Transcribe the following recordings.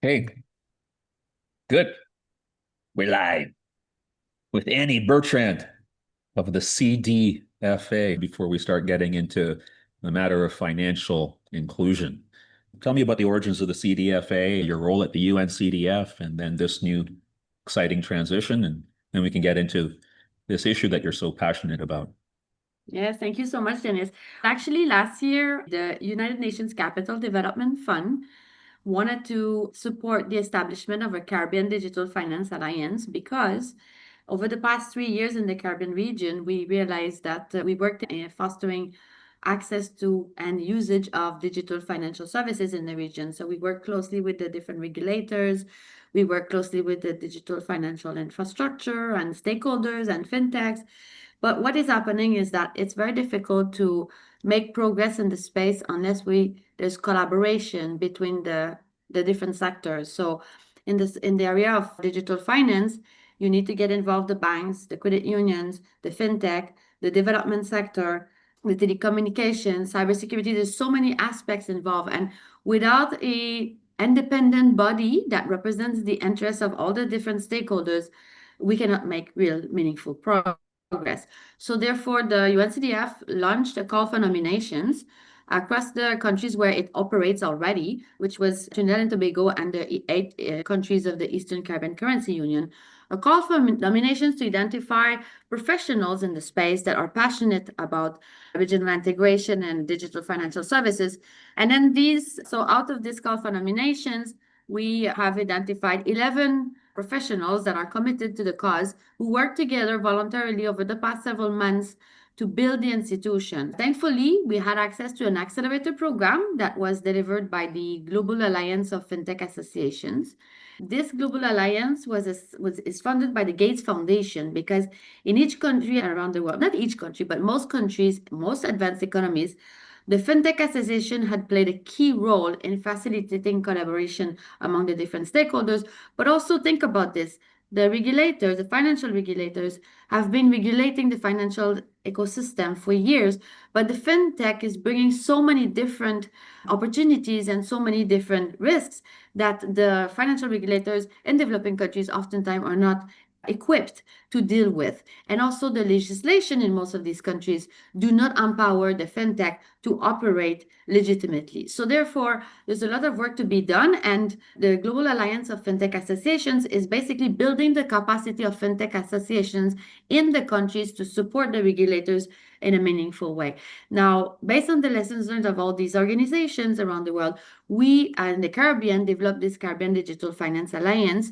Hey, good. We're live with Annie Bertrand of the CDFA before we start getting into the matter of financial inclusion. Tell me about the origins of the CDFA, your role at the UNCDF, and then this new exciting transition, and then we can get into this issue that you're so passionate about. Yes, thank you so much, Dennis. Actually, last year, the United Nations Capital Development Fund wanted to support the establishment of a Caribbean Digital Finance Alliance because over the past 3 years in the Caribbean region, we realized that we worked in fostering access to and usage of digital financial services in the region. So we work closely with the different regulators. We work closely with the digital financial infrastructure and stakeholders and fintechs. But what is happening is that it's very difficult to make progress in the space unless there's collaboration between the different sectors. So in the area of digital finance, you need to get involved the banks, the credit unions, the fintech, the development sector, the telecommunications, cybersecurity. There's so many aspects involved. And without a independent body that represents the interests of all the different stakeholders, we cannot make real meaningful progress. So therefore, the UNCDF launched a call for nominations across the countries where it operates already, which was Trinidad and Tobago and the eight countries of the Eastern Caribbean Currency Union, a call for nominations to identify professionals in the space that are passionate about regional integration and digital financial services. And then so out of this call for nominations, we have identified 11 professionals that are committed to the cause who work together voluntarily over the past several months to build the institution. Thankfully, we had access to an accelerator program that was delivered by the Global Alliance of FinTech Associations. This Global Alliance is funded by the Gates Foundation because in each country around the world, not each country, but most countries, most advanced economies, the FinTech Association had played a key role in facilitating collaboration among the different stakeholders. But also think about this. The regulators, the financial regulators, have been regulating the financial ecosystem for years, but the fintech is bringing so many different opportunities and so many different risks that the financial regulators in developing countries oftentimes are not equipped to deal with. And also the legislation in most of these countries do not empower the fintech to operate legitimately. So therefore, there's a lot of work to be done. And the Global Alliance of FinTech Associations is basically building the capacity of FinTech associations in the countries to support the regulators in a meaningful way. Now, based on the lessons learned of all these organizations around the world, we in the Caribbean developed this Caribbean Digital Finance Alliance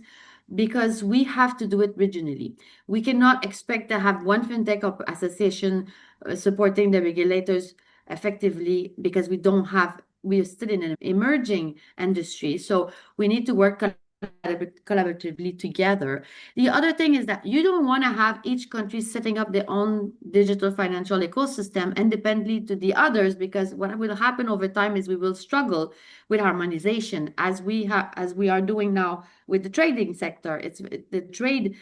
because we have to do it regionally. We cannot expect to have one fintech association supporting the regulators effectively because we are still in an emerging industry. So we need to work collaboratively together. The other thing is that you don't want to have each country setting up their own digital financial ecosystem independently to the others, because what will happen over time is we will struggle with harmonization as we are doing now with the trading sector. It's the trade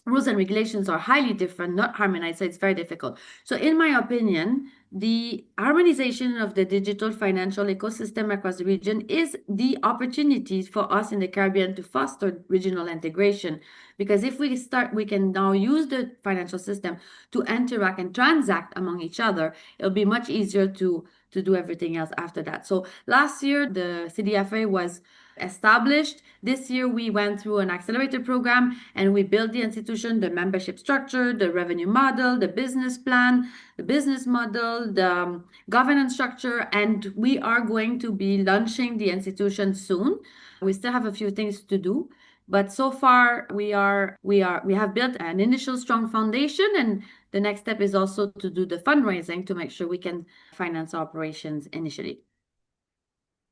rules and regulations are highly different, not harmonized, so it's very difficult. So in my opinion, the harmonization of the digital financial ecosystem across the region is the opportunity for us in the Caribbean to foster regional integration. Because if we can now use the financial system to interact and transact among each other, it'll be much easier to do everything else after that. So last year, the CDFA was established. This year, we went through an accelerator program and we built the institution, the membership structure, the revenue model, the business plan, the business model, the governance structure, and we are going to be launching the institution soon. We still have a few things to do, but so far we have built an initial strong foundation, and the next step is also to do the fundraising to make sure we can finance operations initially.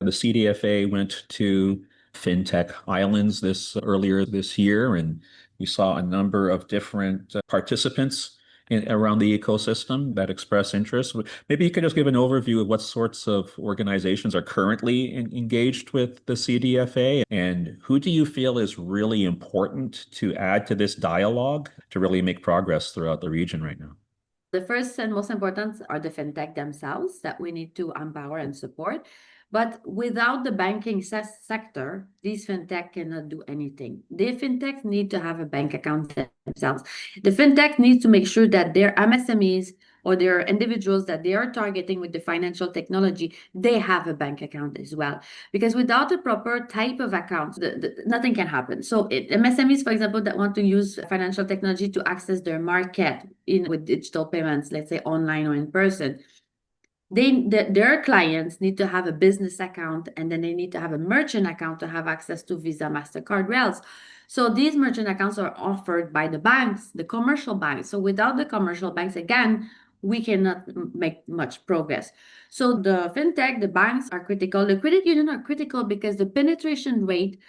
The CDFA went to FinTech Islands earlier this year, and we saw a number of different participants around the ecosystem that express interest. Maybe you could just give an overview of what sorts of organizations are currently engaged with the CDFA, and who do you feel is really important to add to this dialogue to really make progress throughout the region right now? The first and most important are the fintech themselves that we need to empower and support. But without the banking sector, these fintech cannot do anything. The fintech need to have a bank account themselves. The fintech needs to make sure that their MSMEs or their individuals that they are targeting with the financial technology, they have a bank account as well. Because without a proper type of account, nothing can happen. So MSMEs, for example, that want to use financial technology to access their market with digital payments, let's say online or in person, their clients need to have a business account, and then they need to have a merchant account to have access to Visa, MasterCard, rails. So these merchant accounts are offered by the banks, the commercial banks. So without the commercial banks, again, we cannot make much progress. So the fintech, the banks are critical. The credit union are critical because the penetration rate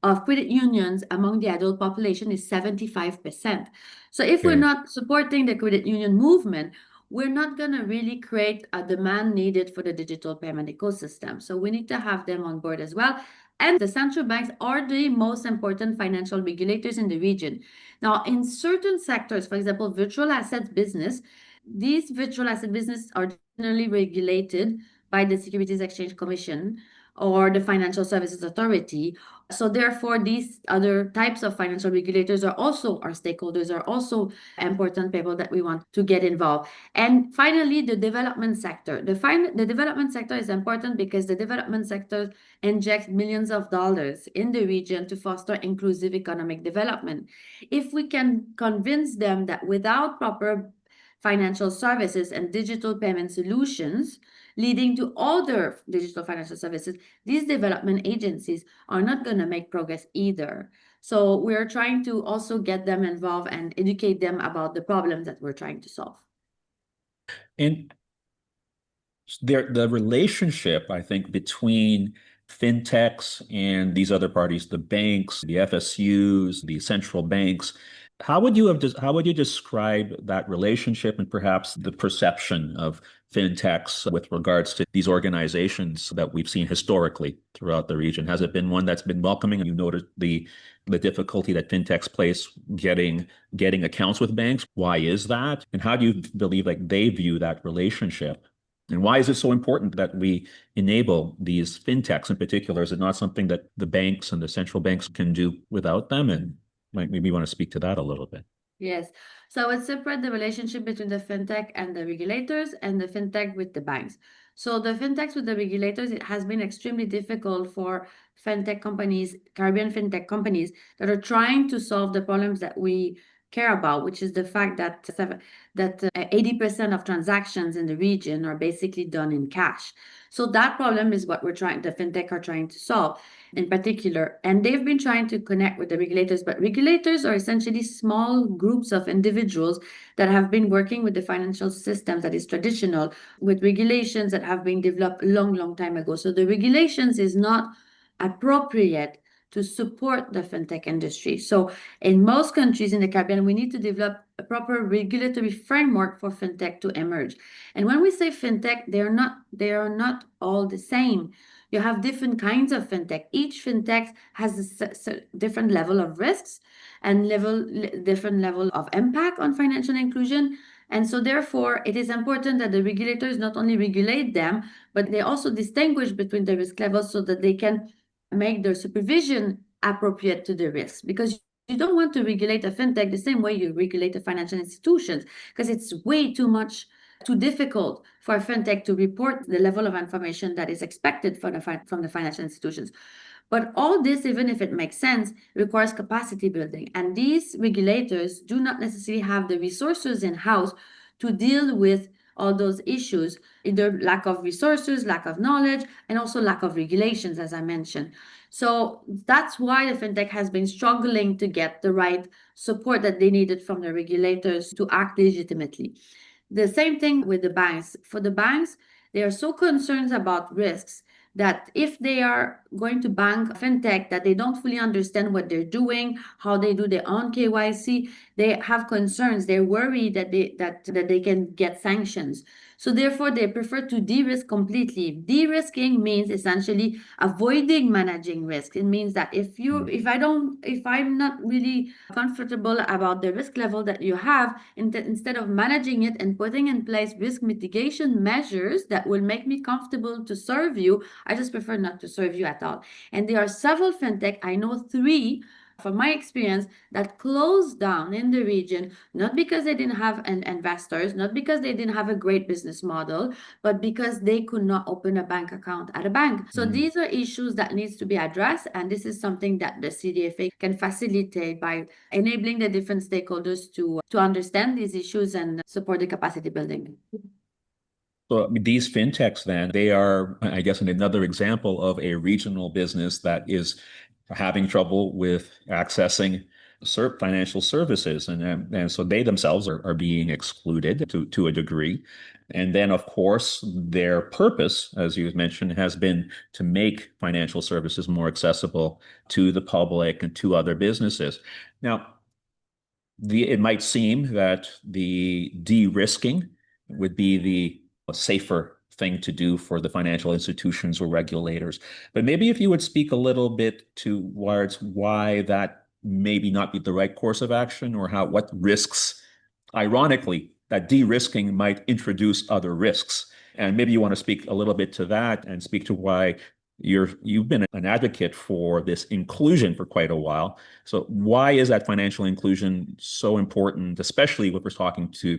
of credit unions among the adult population is 75%. So if we're not supporting the credit union movement, we're not going to really create a demand needed for the digital payment ecosystem. So we need to have them on board as well. And the central banks are the most important financial regulators in the region. Now, in certain sectors, for example, virtual asset business, these virtual asset business are generally regulated by the Securities Exchange Commission or the Financial Services Authority. So therefore, these other types of financial regulators are also our stakeholders, are also important people that we want to get involved. And finally, the development sector. The development sector is important because the development sector injects millions of dollars in the region to foster inclusive economic development. If we can convince them that without proper financial services and digital payment solutions, leading to other digital financial services, these development agencies are not going to make progress either. So we're trying to also get them involved and educate them about the problems that we're trying to solve. And the relationship, I think, between fintechs and these other parties, the banks, the FSUs, the central banks, how would you describe that relationship and perhaps the perception of fintechs with regards to these organizations that we've seen historically throughout the region? Has it been one that's been welcoming? You noted the difficulty that fintechs place getting accounts with banks. Why is that? And how do you believe like they view that relationship? And why is it so important that we enable these fintechs in particular? Is it not something that the banks and the central banks can do without them? And maybe you want to speak to that a little bit. Yes. So I would separate the relationship between the fintech and the regulators and the fintech with the banks. So the fintechs with the regulators, it has been extremely difficult for fintech companies, Caribbean fintech companies that are trying to solve the problems that we care about, which is the fact that 80% of transactions in the region are basically done in cash. So that problem is what the fintech are trying to solve in particular. And they've been trying to connect with the regulators, but regulators are essentially small groups of individuals that have been working with the financial system that is traditional, with regulations that have been developed a long, long time ago. So the regulations is not appropriate to support the fintech industry. So in most countries in the Caribbean, we need to develop a proper regulatory framework for fintech to emerge. And when we say fintech, they are not all the same. You have different kinds of fintech. Each fintech has a different level of risks and different level of impact on financial inclusion. And so therefore, it is important that the regulators not only regulate them, but they also distinguish between the risk levels so that they can make their supervision appropriate to the risks. Because you don't want to regulate a fintech the same way you regulate the financial institutions, because it's way too difficult for a fintech to report the level of information that is expected from the financial institutions. But all this, even if it makes sense, requires capacity building. And these regulators do not necessarily have the resources in-house to deal with all those issues, either lack of resources, lack of knowledge, and also lack of regulations, as I mentioned. So that's why the fintech has been struggling to get the right support that they needed from the regulators to act legitimately. The same thing with the banks. For the banks, they are so concerned about risks that if they are going to bank fintech that they don't fully understand what they're doing, how they do their own KYC. They have concerns. They're worried that they can get sanctions. So therefore, they prefer to de-risk completely. De-risking means essentially avoiding managing risk. It means that if I'm not really comfortable about the risk level that you have, instead of managing it and putting in place risk mitigation measures that will make me comfortable to serve you, I just prefer not to serve you at all. And there are several fintech, I know three from my experience, that closed down in the region, not because they didn't have investors, not because they didn't have a great business model, but because they could not open a bank account at a bank. So these are issues that needs to be addressed, and this is something that the CDFA can facilitate by enabling the different stakeholders to understand these issues and support the capacity building. So I mean, these fintechs, then, they are, I guess, another example of a regional business that is having trouble with accessing financial services. And so they themselves are being excluded to a degree. And then, of course, their purpose, as you mentioned, has been to make financial services more accessible to the public and to other businesses. Now, it might seem that the de-risking would be the safer thing to do for the financial institutions or regulators. But maybe if you would speak a little bit towards why that maybe not be the right course of action, or what risks, ironically, that de-risking might introduce other risks. And maybe you want to speak a little bit to that and speak to why you've been an advocate for this inclusion for quite a while. So why is that financial inclusion so important, especially when we're talking to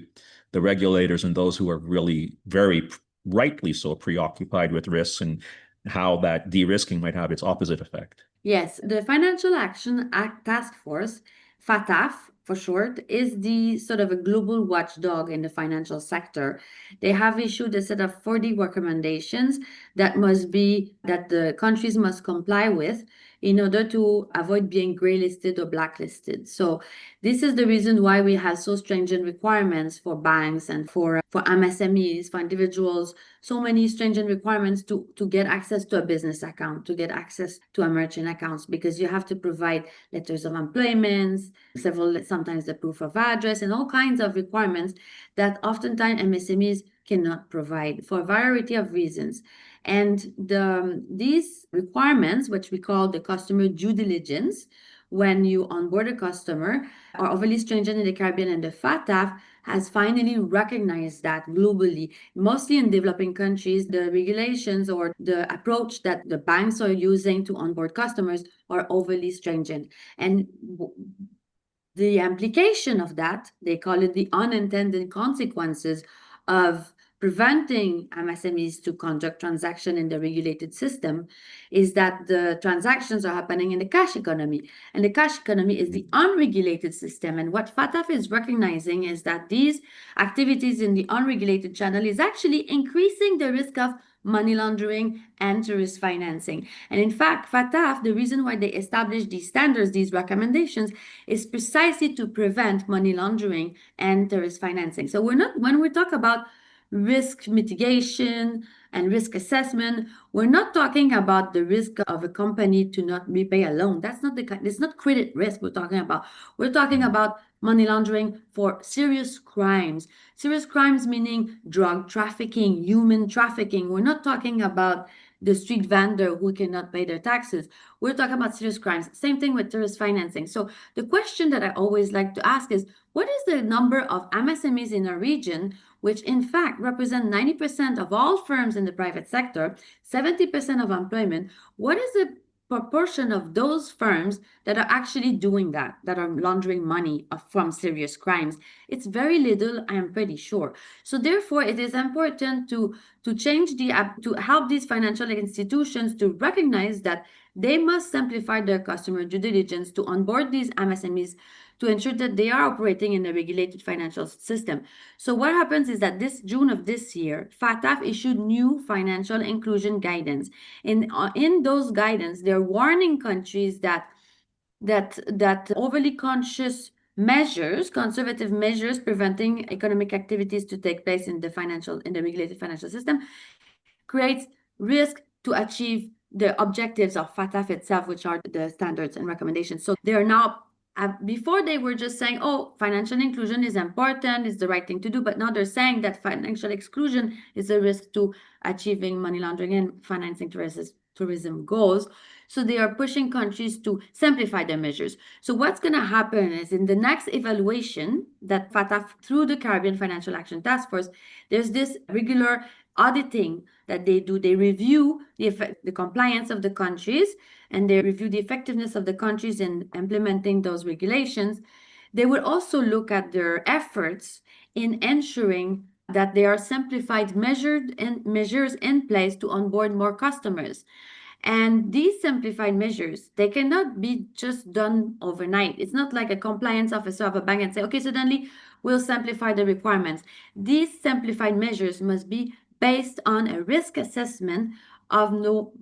the regulators and those who are really very rightly so preoccupied with risks, and how that de-risking might have its opposite effect? Yes, the Financial Action Act Task Force, FATF for short, is the sort of a global watchdog in the financial sector. They have issued a set of 40 recommendations that the countries must comply with in order to avoid being gray listed or blacklisted. So this is the reason why we have so stringent requirements for banks and for MSMEs, for individuals, so many stringent requirements to get access to a business account, to get access to a merchant accounts, because you have to provide letters of employment, sometimes the proof of address, and all kinds of requirements that oftentimes MSMEs cannot provide for a variety of reasons. And these requirements, which we call the customer due diligence, when you onboard a customer, are overly stringent in the Caribbean, and the FATF has finally recognized that globally. Mostly in developing countries, the regulations or the approach that the banks are using to onboard customers are overly stringent. And the implication of that, they call it the unintended consequences of preventing MSMEs to conduct transactions in the regulated system, is that the transactions are happening in the cash economy. And the cash economy is the unregulated system. And what FATF is recognizing is that these activities in the unregulated channel is actually increasing the risk of money laundering and terrorist financing. And in fact, FATF, the reason why they established these standards, these recommendations, is precisely to prevent money laundering and terrorist financing. So when we talk about risk mitigation and risk assessment, we're not talking about the risk of a company to not repay a loan. It's not credit risk we're talking about. We're talking about money laundering for serious crimes. Serious crimes meaning drug trafficking, human trafficking. We're not talking about the street vendor who cannot pay their taxes. We're talking about serious crimes. Same thing with terrorist financing. So the question that I always like to ask is, what is the number of MSMEs in our region, which in fact represent 90% of all firms in the private sector, 70% of employment? What is the proportion of those firms that are actually doing that are laundering money from serious crimes? It's very little, I am pretty sure. So therefore, it is important to change to help these financial institutions to recognize that they must simplify their customer due diligence to onboard these MSMEs to ensure that they are operating in a regulated financial system. So what happens is that this June of this year, FATF issued new financial inclusion guidance. In those guidance, they're warning countries that overly conscious measures, conservative measures preventing economic activities to take place in the regulated financial system creates risk to achieve the objectives of FATF itself, which are the standards and recommendations. So they are now, before they were just saying, oh, financial inclusion is important, is the right thing to do, but now they're saying that financial exclusion is a risk to achieving money laundering and financing tourism goals. So they are pushing countries to simplify their measures. So what's going to happen is in the next evaluation that FATF through the Caribbean Financial Action Task Force, there's this regular auditing that they do. They review the compliance of the countries, and they review the effectiveness of the countries in implementing those regulations. They will also look at their efforts in ensuring that there are simplified measures in place to onboard more customers. And these simplified measures, they cannot be just done overnight. It's not like a compliance officer of a bank and say, okay, suddenly we'll simplify the requirements. These simplified measures must be based on a risk assessment of low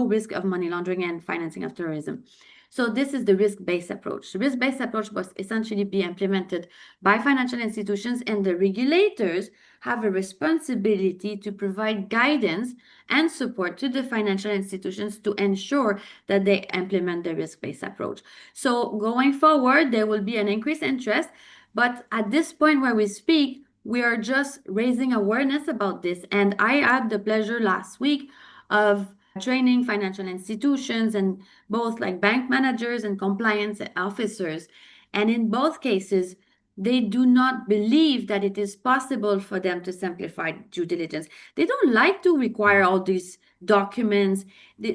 risk of money laundering and financing of terrorism. So this is the risk-based approach. The risk-based approach must essentially be implemented by financial institutions, and the regulators have a responsibility to provide guidance and support to the financial institutions to ensure that they implement the risk-based approach. So going forward, there will be an increased interest, but at this point where we speak, we are just raising awareness about this. And I had the pleasure last week of training financial institutions and both like bank managers and compliance officers. And in both cases, they do not believe that it is possible for them to simplify due diligence. They don't like to require all these documents,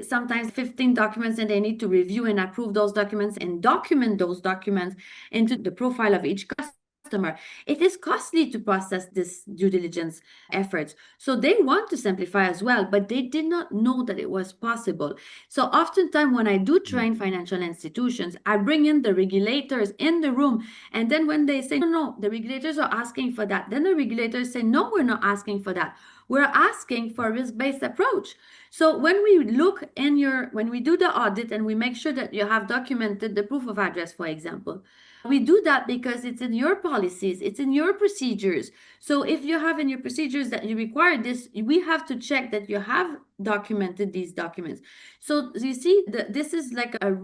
sometimes 15 documents, and they need to review and approve those documents and document those documents into the profile of each customer. It is costly to process this due diligence efforts. So they want to simplify as well, but they did not know that it was possible. So oftentimes when I do train financial institutions, I bring in the regulators in the room. And then when they say, no, no, the regulators are asking for that, then the regulators say, no, we're not asking for that. We're asking for a risk-based approach. So when we when we do the audit and we make sure that you have documented the proof of address, for example, we do that because it's in your policies, it's in your procedures. So if you have in your procedures that you require this, we have to check that you have documented these documents. So you see, this is like a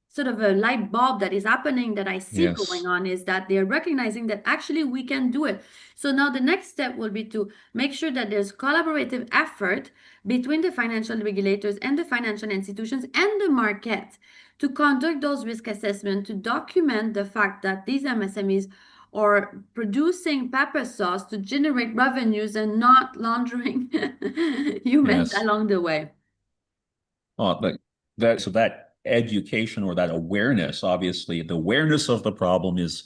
sort of a light bulb that is happening that I see going on, is that they're recognizing that actually we can do it. So now the next step will be to make sure that there's collaborative effort between the financial regulators and the financial institutions and the market to conduct those risk assessments, to document the fact that these MSMEs are producing pepper sauce to generate revenues and not laundering humans along the way. But that education or that awareness, obviously, the awareness of the problem is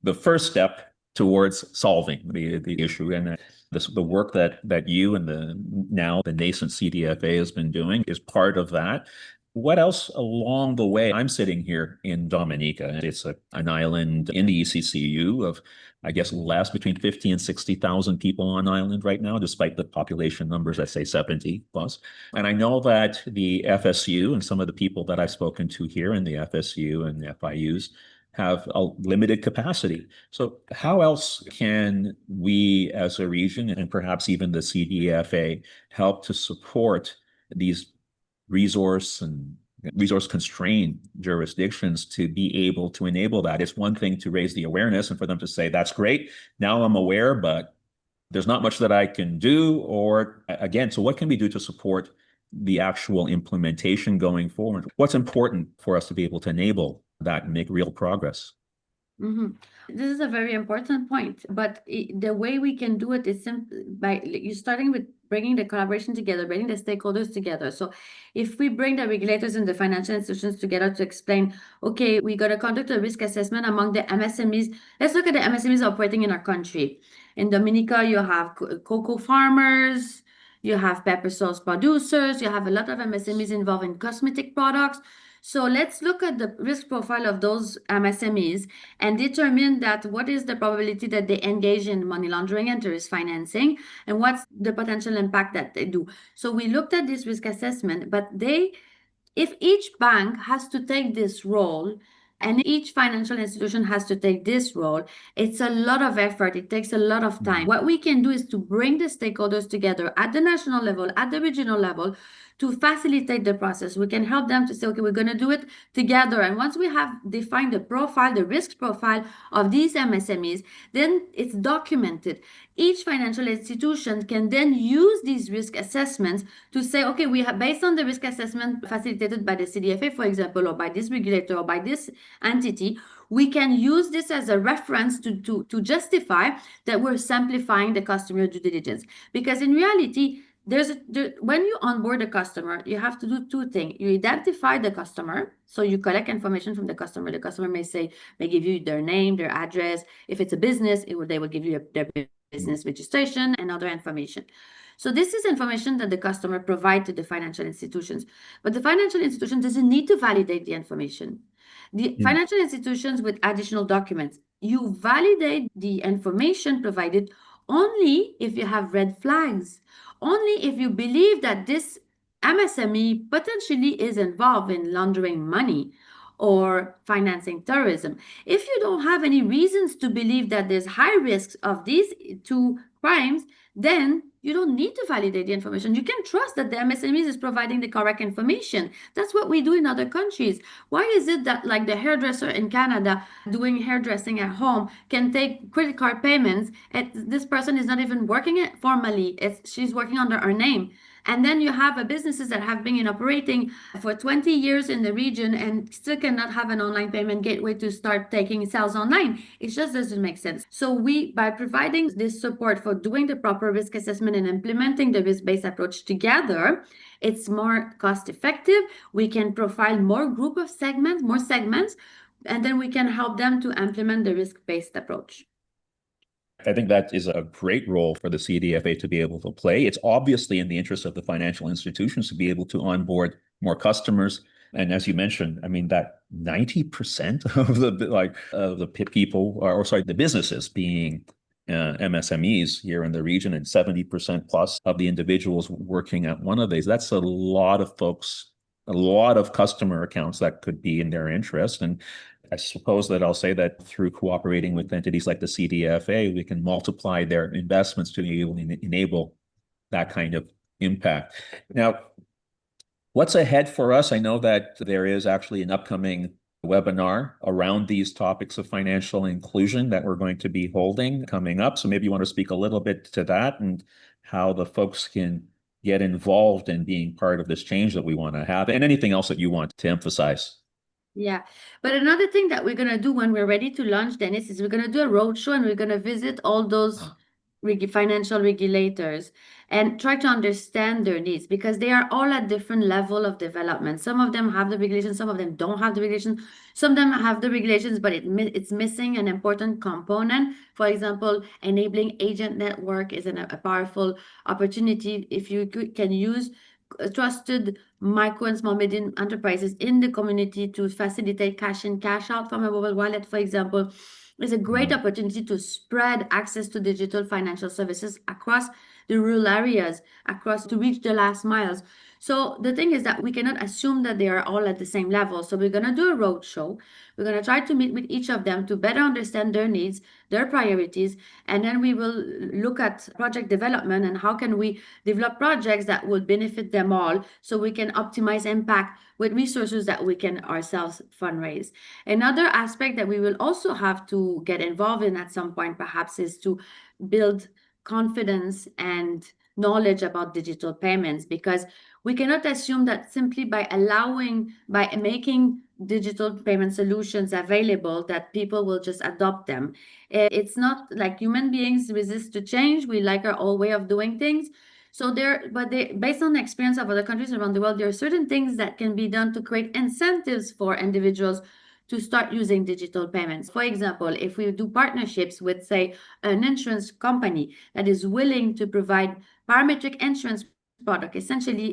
the first step towards solving the issue. And the work that you and the nascent CDFA has been doing is part of that. What else along the way? I'm sitting here in Dominica. It's an island in the ECCU of, I guess, between 50 and 60,000 people on island right now, despite the population numbers, I say 70 plus. And I know that the FSU and some of the people that I've spoken to here in the FSU and the FIUs have a limited capacity. So how else can we as a region and perhaps even the CDFA help to support these resource constrained jurisdictions to be able to enable that? It's one thing to raise the awareness and for them to say, that's great, now I'm aware, but there's not much that I can do. Or again, so what can we do to support the actual implementation going forward? What's important for us to be able to enable that and make real progress? This is a very important point, but the way we can do it is by you starting with bringing the collaboration together, bringing the stakeholders together. So if we bring the regulators and the financial institutions together to explain, okay, we got to conduct a risk assessment among the MSMEs. Let's look at the MSMEs operating in our country. In Dominica, you have cocoa farmers, you have pepper sauce producers, you have a lot of MSMEs involved in cosmetic products. So let's look at the risk profile of those MSMEs and determine that what is the probability that they engage in money laundering and terrorist financing, and what's the potential impact that they do. So we looked at this risk assessment, but if each bank has to take this role and each financial institution has to take this role, it's a lot of effort. It takes a lot of time. What we can do is to bring the stakeholders together at the national level, at the regional level, to facilitate the process. We can help them to say, okay, we're going to do it together. And once we have defined the profile, the risk profile of these MSMEs, then it's documented. Each financial institution can then use these risk assessments to say, okay, we have, based on the risk assessment facilitated by the CDFA, for example, or by this regulator or by this entity, we can use this as a reference to justify that we're simplifying the customer due diligence. Because in reality, when you onboard a customer, you have to do two things. You identify the customer, so you collect information from the customer. The customer may give you their name, their address. If it's a business, they will give you their business registration and other information. So this is information that the customer provide to the financial institutions, but the financial institution doesn't need to validate the information. The financial institutions with additional documents, you validate the information provided only if you have red flags, only if you believe that this MSME potentially is involved in laundering money or financing terrorism. If you don't have any reasons to believe that there's high risks of these two crimes, then you don't need to validate the information. You can trust that the MSMEs is providing the correct information. That's what we do in other countries. Why is it that, like, the hairdresser in Canada doing hairdressing at home can take credit card payments, and this person is not even working it formally? She's working under her name. And then you have businesses that have been operating for 20 years in the region and still cannot have an online payment gateway to start taking sales online. It just doesn't make sense. So by providing this support for doing the proper risk assessment and implementing the risk-based approach together, it's more cost effective. We can profile more segments, and then we can help them to implement the risk-based approach. I think that is a great role for the CDFA to be able to play. It's obviously in the interest of the financial institutions to be able to onboard more customers. And as you mentioned, I mean, that 90% of the people, or sorry, the businesses being MSMEs here in the region, and 70% plus of the individuals working at one of these, that's a lot of folks, a lot of customer accounts that could be in their interest. And I suppose that I'll say that through cooperating with entities like the CDFA, we can multiply their investments to enable that kind of impact. Now, what's ahead for us? I know that there is actually an upcoming webinar around these topics of financial inclusion that we're going to be holding coming up. So maybe you want to speak a little bit to that and how the folks can get involved in being part of this change that we want to have, and anything else that you want to emphasize. Yeah, but another thing that we're going to do when we're ready to launch, Dennis, is we're going to do a roadshow and we're going to visit all those financial regulators and try to understand their needs, because they are all at different level of development. Some of them have the regulations, some of them don't have the regulations. Some of them have the regulations, but it's missing an important component. For example, enabling agent network is a powerful opportunity. If you can use trusted micro and small medium enterprises in the community to facilitate cash in, cash out from a mobile wallet, for example, is a great opportunity to spread access to digital financial services across the rural areas, to reach the last miles. So the thing is that we cannot assume that they are all at the same level. So we're going to do a roadshow. We're going to try to meet with each of them to better understand their needs, their priorities, and then we will look at project development and how can we develop projects that will benefit them all, so we can optimize impact with resources that we can ourselves fundraise. Another aspect that we will also have to get involved in at some point perhaps is to build confidence and knowledge about digital payments, because we cannot assume that simply by making digital payment solutions available that people will just adopt them. It's not like human beings resist to change. We like our old way of doing things. So based on the experience of other countries around the world, there are certain things that can be done to create incentives for individuals to start using digital payments. For example, if we do partnerships with, say, an insurance company that is willing to provide parametric insurance product, essentially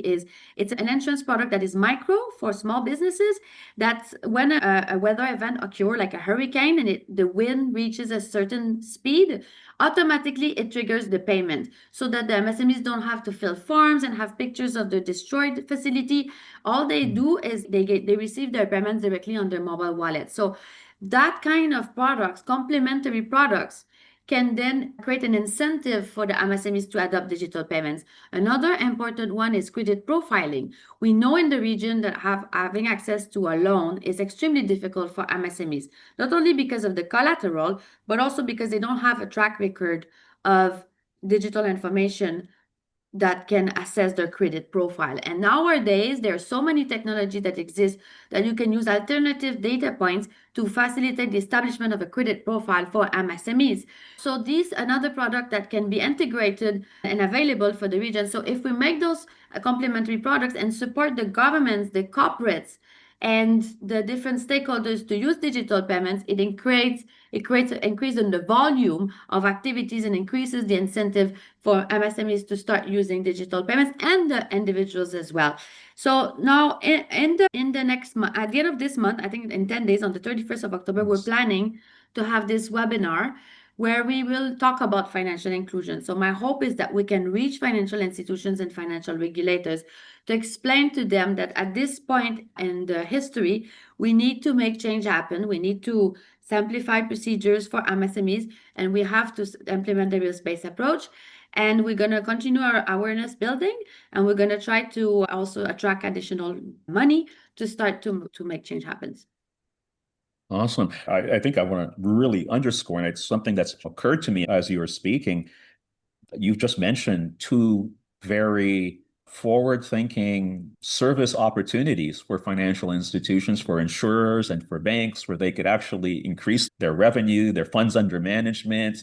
it's an insurance product that is micro for small businesses, that when a weather event occur like a hurricane and the wind reaches a certain speed, automatically it triggers the payment, so that the MSMEs don't have to fill forms and have pictures of the destroyed facility. All they do is they receive their payments directly on their mobile wallet. So that kind of products, complementary products, can then create an incentive for the MSMEs to adopt digital payments. Another important one is credit profiling. We know in the region that having access to a loan is extremely difficult for MSMEs, not only because of the collateral, but also because they don't have a track record of digital information that can assess their credit profile. And nowadays, there are so many technology that exist that you can use alternative data points to facilitate the establishment of a credit profile for MSMEs. So this another product that can be integrated and available for the region. So if we make those complementary products and support the governments, the corporates, and the different stakeholders to use digital payments, it creates an increase in the volume of activities and increases the incentive for MSMEs to start using digital payments and the individuals as well. So now in the next month, at the end of this month, I think in 10 days, on the 31st of October, we're planning to have this webinar where we will talk about financial inclusion. So my hope is that we can reach financial institutions and financial regulators to explain to them that at this point in the history, we need to make change happen. We need to simplify procedures for MSMEs, and we have to implement the risk-based approach. And we're going to continue our awareness building, and we're going to try to also attract additional money to start to make change happen. Awesome. I think I want to really underscore, and it's something that's occurred to me as you were speaking. You've just mentioned two very forward-thinking service opportunities for financial institutions, for insurers, and for banks, where they could actually increase their revenue, their funds under management.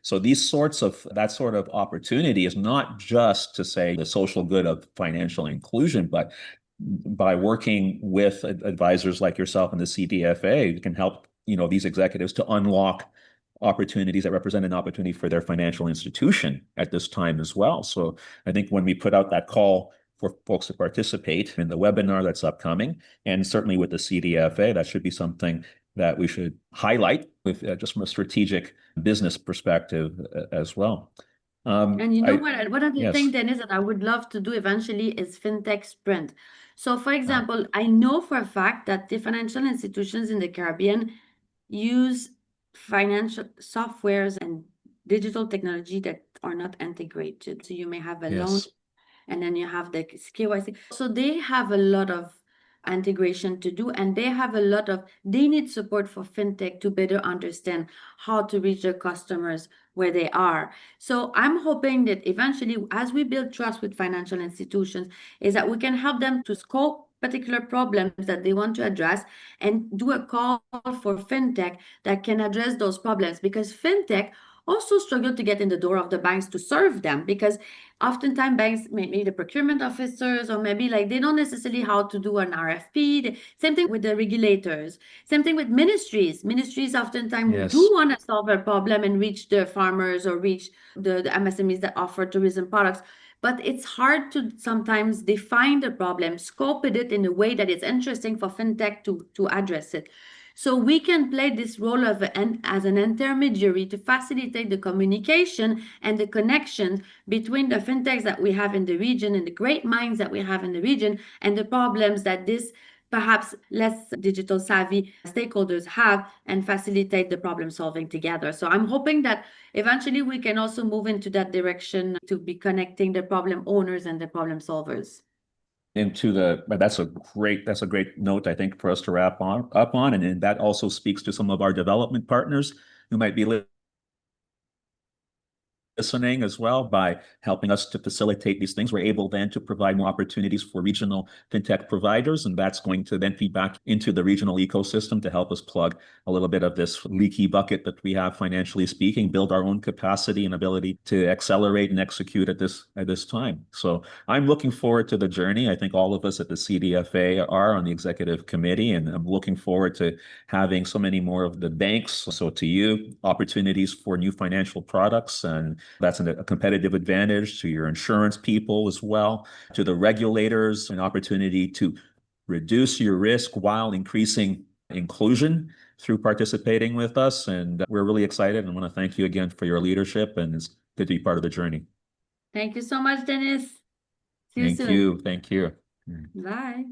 So that sort of opportunity is not just to say the social good of financial inclusion, but by working with advisors like yourself and the CDFA, you can help these executives to unlock opportunities that represent an opportunity for their financial institution at this time as well. So I think when we put out that call for folks to participate in the webinar that's upcoming, and certainly with the CDFA, that should be something that we should highlight with just from a strategic business perspective as well. And you know what? One of the Yes. things, Dennis, that I would love to do eventually is fintech sprint. So, for example, I know for a fact that the financial institutions in the Caribbean use financial softwares and digital technology that are not integrated. So you may have a loan, Yes. and then you have the KYC. So they have a lot of integration to do, and they need support for fintech to better understand how to reach their customers where they are. So I'm hoping that eventually, as we build trust with financial institutions, is that we can help them to scope particular problems that they want to address and do a call for fintech that can address those problems, because fintech also struggle to get in the door of the banks to serve them, because oftentimes banks, maybe the procurement officers, or maybe like they don't necessarily how to do an RFP. Same thing with the regulators. Same thing with ministries. Ministries oftentimes do want to solve a problem and reach the farmers or reach the MSMEs that offer tourism products. But it's hard to sometimes define the problem, scope it in a way that is interesting for fintech to address it. So we can play this role as an intermediary to facilitate the communication and the connection between the fintechs that we have in the region and the great minds that we have in the region and the problems that this perhaps less digital savvy stakeholders have, and facilitate the problem solving together. So I'm hoping that eventually we can also move into that direction to be connecting the problem owners and the problem solvers. That's a great note, I think, for us to wrap up on. And that also speaks to some of our development partners who might be listening as well. By helping us to facilitate these things, we're able then to provide more opportunities for regional fintech providers, and that's going to then feed back into the regional ecosystem to help us plug a little bit of this leaky bucket that we have, financially speaking, build our own capacity and ability to accelerate and execute at this time. So I'm looking forward to the journey. I think all of us at the CDFA are on the executive committee, and I'm looking forward to having so many more of the banks. So to you, opportunities for new financial products, and that's a competitive advantage to your insurance people as well, to the regulators, an opportunity to reduce your risk while increasing inclusion through participating with us. And we're really excited and want to thank you again for your leadership, and it's good to be part of the journey. Thank you so much, Dennis. See you soon. Thank you. Bye.